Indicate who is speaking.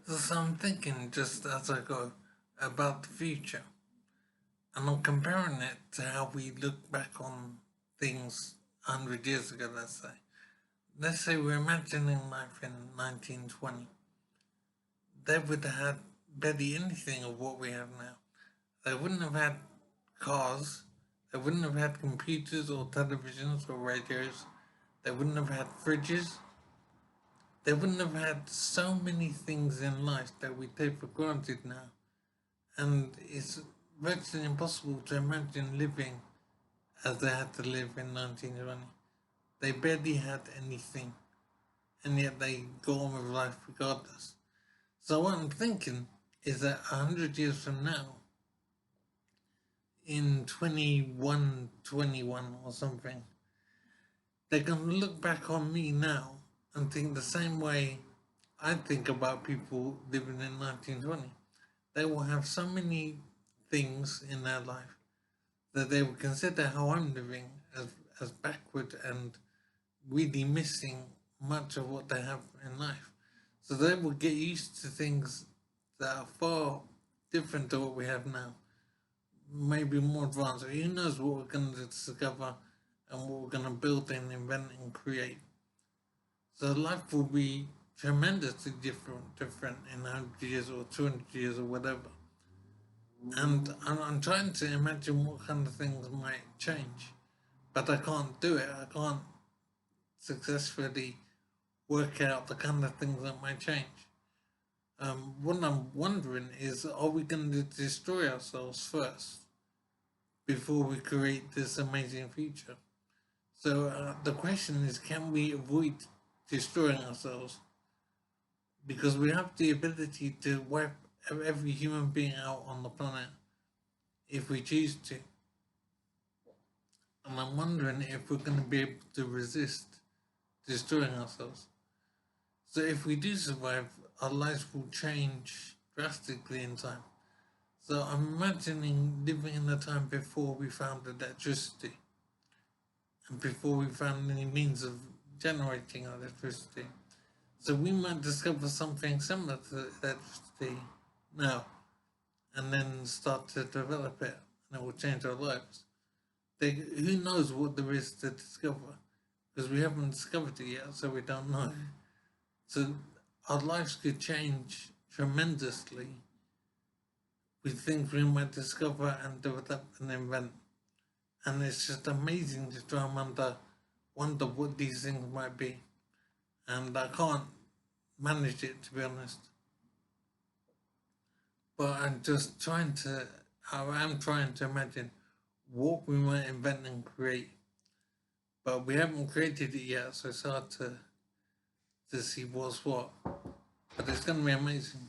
Speaker 1: So I'm thinking just as I go about the future, and I'm comparing it to how we look back on things 100 years ago, let's say. Let's say we're imagining life in 1920. They would have had barely anything of what we have now. They wouldn't have had cars, they wouldn't have had computers or televisions or radios, they wouldn't have had fridges, they wouldn't have had so many things in life that we take for granted now. And it's virtually impossible to imagine living as they had to live in 1920. They barely had anything, and yet they go on with life regardless. So what I'm thinking is that 100 years from now, in 2121 or something, they're going to look back on me now and think the same way I think about people living in 1920. They will have so many things in their life that they will consider how I'm living as backward and really missing much of what they have in life. So they will get used to things that are far different to what we have now, maybe more advanced. Who knows what we're going to discover and what we're going to build and invent and create. So life will be tremendously different in 100 years or 200 years or whatever. And I'm trying to imagine what kind of things might change, but I can't do it. I can't successfully work out the kind of things that might change. What I'm wondering is, are we going to destroy ourselves first before we create this amazing future? So the question is, can we avoid destroying ourselves? Because we have the ability to wipe every human being out on the planet if we choose to. And I'm wondering if we're going to be able to resist destroying ourselves. So if we do survive, our lives will change drastically in time. So I'm imagining living in a time before we found electricity and before we found any means of generating electricity. So we might discover something similar to electricity now and then start to develop it and it will change our lives. Who knows what there is to discover? Because we haven't discovered it yet, so we don't know. So our lives could change tremendously with things we might discover and develop and invent. And it's just amazing to try and wonder what these things might be. And I can't manage it, to be honest. But I am trying to imagine what we might invent and create. But we haven't created it yet, so it's hard to see what's what. But it's going to be amazing.